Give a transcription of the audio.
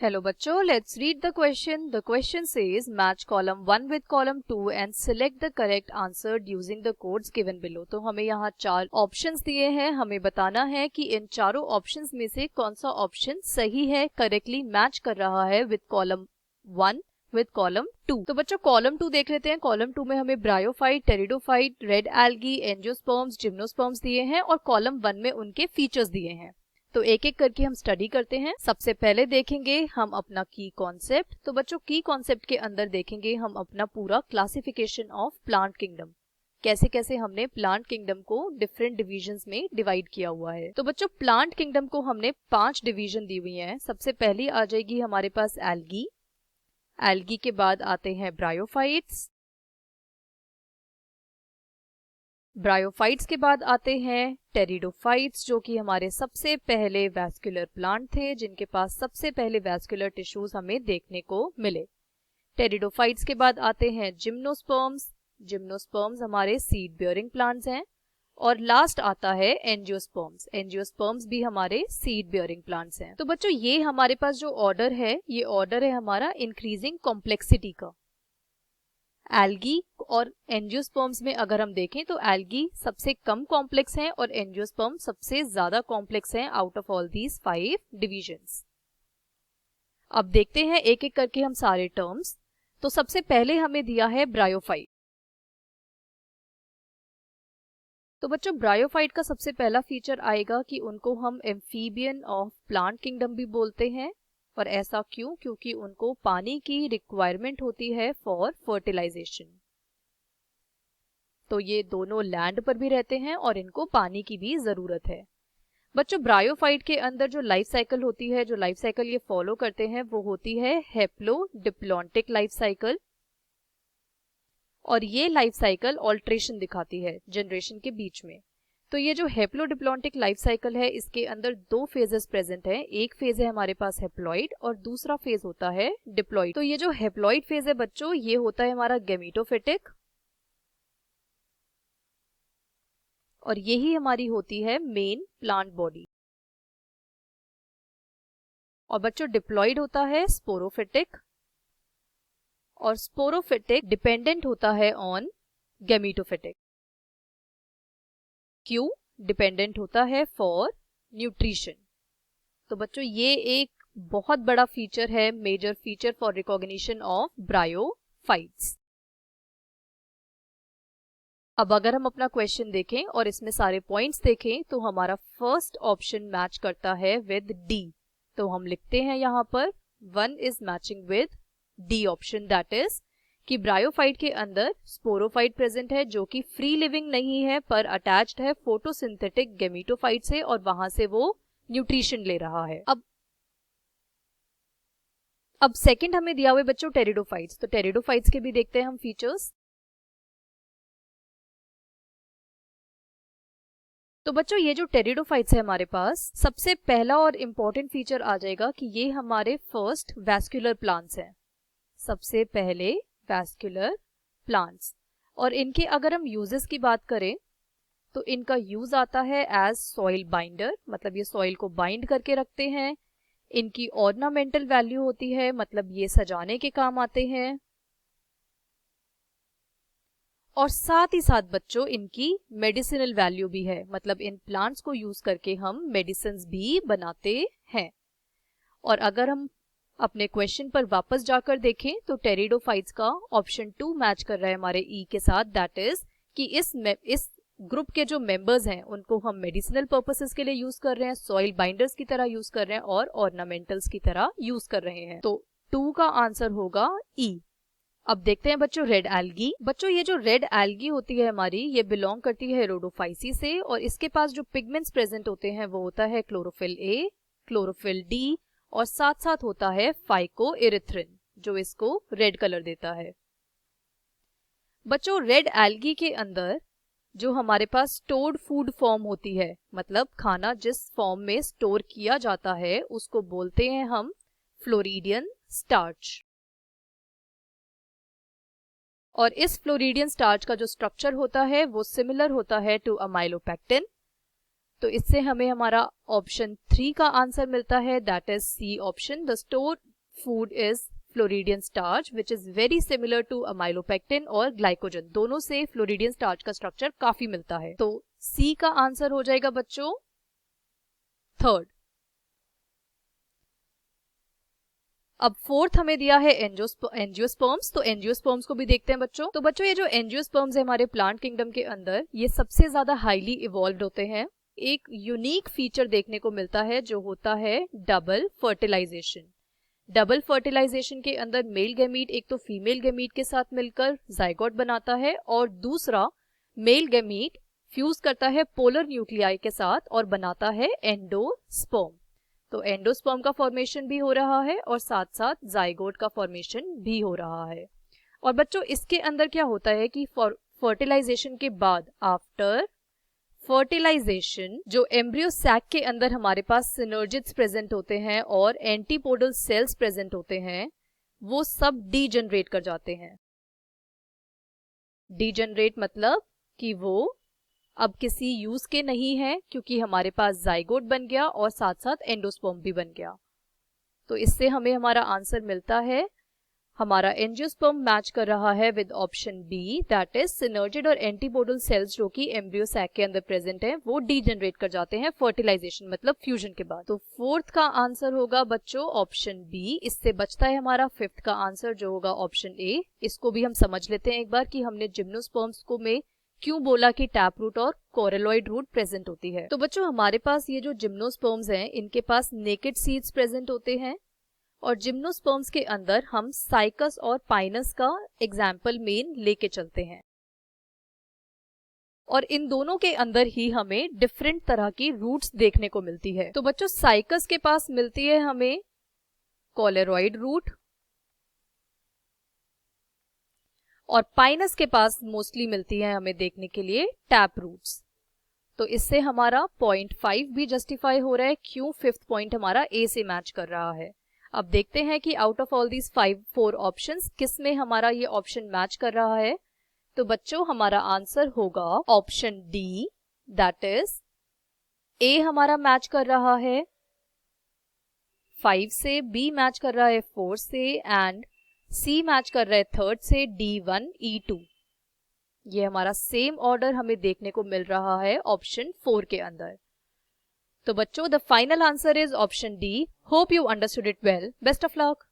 Hello बच्चों, let's read the question. The question says match column 1 with column 2 and select the correct answer using the codes given below. तो हमें यहाँ 4 options दिए हैं. हमें बताना है कि इन चारों ऑप्शंस में से कौन सा ऑप्शन सही है, करेक्टली मैच कर रहा है विद कॉलम 1 विद कॉलम 2. तो बच्चों कॉलम 2 देख लेते हैं. कॉलम 2 में हमें bryophyte, pteridophyte, red algae, angiosperms, gymnosperms दिए हैं और कॉलम 1 में उनके फीचर्स दिए हैं. तो एक एक करके हम स्टडी करते हैं. सबसे पहले देखेंगे हम अपना की कॉन्सेप्ट. तो बच्चों की कॉन्सेप्ट के अंदर देखेंगे हम अपना पूरा क्लासिफिकेशन ऑफ प्लांट किंगडम, कैसे कैसे हमने प्लांट किंगडम को डिफरेंट डिविजन्स में डिवाइड किया हुआ है. तो बच्चों प्लांट किंगडम को हमने 5 डिवीजन दी हुई हैं. सबसे पहली आ जाएगी हमारे पास एल्गी. एल्गी के बाद आते हैं ब्रायोफाइट्स. ब्रायोफाइट्स के बाद आते हैं टेरिडोफाइट्स, जो कि हमारे सबसे पहले वैस्कुलर प्लांट थे, जिनके पास सबसे पहले वैस्कुलर टिश्यूज हमें देखने को मिले. टेरिडोफाइट्स के बाद आते हैं जिम्नोस्पर्म्स. जिम्नोस्पर्म्स हमारे सीड बियरिंग प्लांट्स हैं. और लास्ट आता है एंजियोस्पर्म्स. एंजियोस्पर्म्स भी हमारे सीड बियरिंग प्लांट्स हैं. तो बच्चों ये हमारे पास जो ऑर्डर है, ये ऑर्डर है हमारा इंक्रीजिंग कॉम्प्लेक्सिटी का. एल्गी और एंजियोस्पर्म्स में अगर हम देखें तो एल्गी सबसे कम कॉम्प्लेक्स हैं और एंजियोस्पर्म सबसे ज्यादा कॉम्प्लेक्स हैं out of all these 5 divisions. अब देखते हैं एक एक करके हम सारे टर्म्स. तो सबसे पहले हमें दिया है ब्रायोफाइट. तो बच्चों ब्रायोफाइट का सबसे पहला फीचर आएगा कि उनको हम एम्फीबियन ऑफ प्लांट किंगडम भी बोलते हैं. और ऐसा क्यों? क्योंकि उनको पानी की रिक्वायरमेंट होती है फॉर फर्टिलाइजेशन. तो ये दोनों लैंड पर भी रहते हैं और इनको पानी की भी जरूरत है. बच्चों ब्रायोफाइट के अंदर जो लाइफ साइकिल होती है, जो लाइफ साइकिल ये फॉलो करते हैं, वो होती है हेप्लोडिप्लॉन्टिक लाइफ साइकिल. और ये लाइफ साइकिल ऑल्ट्रेशन दिखाती है जनरेशन के बीच में. तो ये जो हेप्लोडिप्लॉन्टिक लाइफ साइकिल है, इसके अंदर 2 फेजेस प्रेजेंट हैं. एक फेज है हमारे पास हेप्लॉइड और दूसरा फेज होता है डिप्लॉइड. तो ये जो हेप्लॉइड फेज है बच्चों, ये होता है हमारा गैमेटोफिटिक और यही हमारी होती है मेन प्लांट बॉडी. और बच्चों डिप्लॉइड होता है स्पोरोफिटिक और स्पोरोफिटिक डिपेंडेंट होता है ऑन गैमेटोफिटिक. क्यों? डिपेंडेंट होता है फॉर न्यूट्रिशन. तो बच्चों ये एक बहुत बड़ा फीचर है, major feature for recognition of bryophytes. अब अगर हम अपना क्वेश्चन देखें और इसमें सारे पॉइंट्स देखें तो हमारा फर्स्ट ऑप्शन मैच करता है विद डी. तो हम लिखते हैं यहाँ पर 1 is matching with D option. That is कि ब्रायोफाइट के अंदर स्पोरोफाइट प्रेजेंट है, जो कि फ्री लिविंग नहीं है पर अटैच्ड है फोटोसिंथेटिक गैमेटोफाइट से और वहां से वो न्यूट्रिशन ले रहा है. अब सेकंड हमें दिया हुआ है बच्चों टेरिडोफाइट्स. तो टेरिडोफाइट्स के भी देखते हैं हम फीचर्स. तो बच्चों ये जो टेरिडोफाइट्स है हमारे पास, सबसे पहला और इंपॉर्टेंट फीचर आ जाएगा कि ये हमारे फर्स्ट वैस्कुलर प्लांट्स हैं. सबसे पहले वैस्कुलर प्लांट्स. और इनके अगर हम यूजेस की बात करें तो इनका यूज आता है एज सॉइल बाइंडर, मतलब ये सॉइल को बाइंड करके रखते हैं. इनकी ऑर्नामेंटल वैल्यू होती है, मतलब ये सजाने के काम आते हैं. और साथ ही साथ बच्चों इनकी मेडिसिनल वैल्यू भी है, मतलब इन प्लांट्स को यूज करके हम मेडिसिन्स भी बनाते हैं. और अगर हम अपने क्वेश्चन पर वापस जाकर देखें तो टेरिडोफाइट्स का ऑप्शन 2 मैच कर रहा है हमारे ई के साथ. दैट इज कि इस ग्रुप के जो मेंबर्स हैं उनको हम मेडिसिनल पर्पसेस के लिए यूज कर रहे हैं, सॉइल बाइंडर्स की तरह यूज कर रहे हैं और ऑर्नामेंटल्स की तरह यूज कर रहे हैं. तो 2 का आंसर होगा ई. अब देखते हैं बच्चों रेड एल्गी. बच्चों ये जो रेड एल्गी होती है हमारी, ये बिलोंग करती है रोडोफाइसी से और इसके पास जो पिगमेंट्स प्रेजेंट होते हैं वो होता है क्लोरोफिल ए, क्लोरोफिल डी और साथ साथ होता है फाइकोइरिथ्रिन, जो इसको रेड कलर देता है. बच्चों रेड एल्गी के अंदर जो हमारे पास स्टोर्ड फूड फॉर्म होती है, मतलब खाना जिस फॉर्म में स्टोर किया जाता है, उसको बोलते हैं हम फ्लोरिडियन स्टार्च. और इस फ्लोरिडियन स्टार्च का जो स्ट्रक्चर होता है वो सिमिलर होता है टू अमाइलोपेक्टिन. तो इससे हमें हमारा ऑप्शन 3 का आंसर मिलता है. That is C option. The store food is floridean starch which is very similar to amylopectin और ग्लाइकोजन। दोनों से फ्लोरिडियन स्टार्च का स्ट्रक्चर काफी मिलता है। तो सी का आंसर हो जाएगा बच्चों थर्ड। अब फोर्थ हमें दिया है एंजियोस्पर्म्स। तो एंजियोस्पर्म्स को भी देखते हैं बच्चों। तो बच्चों ये जो एंजियोस्पर्म्स है हमारे प्लांट किंगडम के अंदर, ये सबसे ज्यादा हाईली इवॉल्व्ड होते हैं। एक यूनिक फीचर देखने को मिलता है जो होता है डबल फर्टिलाइजेशन। डबल फर्टिलाइजेशन के अंदर मेल गैमीट एक तो फीमेल गैमीट के साथ मिलकर जाइगोट बनाता है और दूसरा मेल गैमीट फ्यूज करता है पोलर न्यूक्लियाई के साथ और बनाता है एंडोस्पर्म। तो एंडोस्पर्म का फॉर्मेशन भी हो रहा है और साथ साथ जाइगोट का फॉर्मेशन भी हो रहा है। और बच्चों इसके अंदर क्या होता है कि फर्टिलाइजेशन के बाद आफ्टर फर्टिलाइजेशन जो एम्ब्रियो सैक के अंदर हमारे पास सिनर्जिड्स प्रेजेंट होते हैं और एंटीपोडल सेल्स प्रेजेंट होते हैं, वो सब डीजनरेट कर जाते हैं। डीजनरेट मतलब कि वो अब किसी यूज के नहीं है, क्योंकि हमारे पास जाइगोट बन गया और साथ साथ एंडोस्पर्म भी बन गया। तो इससे हमें हमारा आंसर मिलता है, हमारा एंजियोस्पर्म मैच कर रहा है with option B, that is synergid और एंटीपोडल सेल्स जो कि एम्ब्रियो सैक के अंदर प्रेजेंट है वो डीजनरेट कर जाते हैं फर्टिलाइजेशन मतलब फ्यूजन के बाद। तो फोर्थ का आंसर होगा बच्चों ऑप्शन बी। इससे बचता है हमारा फिफ्थ का आंसर जो होगा ऑप्शन ए। इसको भी हम समझ लेते हैं एक बार कि हमने जिम्नोस्पर्म्स को में क्यों बोला कि टैप रूट और कोरेलॉइड रूट प्रेजेंट होती है। तो बच्चों हमारे पास ये जो जिम्नोस्पर्म्स हैं इनके पास नेकेड सीड्स प्रेजेंट होते हैं और जिम्नोस्पर्म्स के अंदर हम साइकस और पाइनस का एग्जाम्पल मेन लेके चलते हैं और इन दोनों के अंदर ही हमें डिफरेंट तरह की रूट्स देखने को मिलती है। तो बच्चों साइकस के पास मिलती है हमें कोलेरॉइड रूट और पाइनस के पास मोस्टली मिलती है हमें देखने के लिए टैप रूट्स। तो इससे हमारा पॉइंट 5 भी जस्टिफाई हो रहा है क्यों फिफ्थ पॉइंट हमारा ए से मैच कर रहा है। अब देखते हैं कि out of all these 4 options किस में हमारा ये ऑप्शन मैच कर रहा है। तो बच्चों हमारा आंसर होगा option D, that is a हमारा मैच कर रहा है 5 से, बी मैच कर रहा है 4 से एंड सी मैच कर रहा है थर्ड से D1 E2। ये हमारा सेम ऑर्डर हमें देखने को मिल रहा है ऑप्शन 4 के अंदर। तो बच्चों the final answer is option D. Hope you understood it well. Best of luck.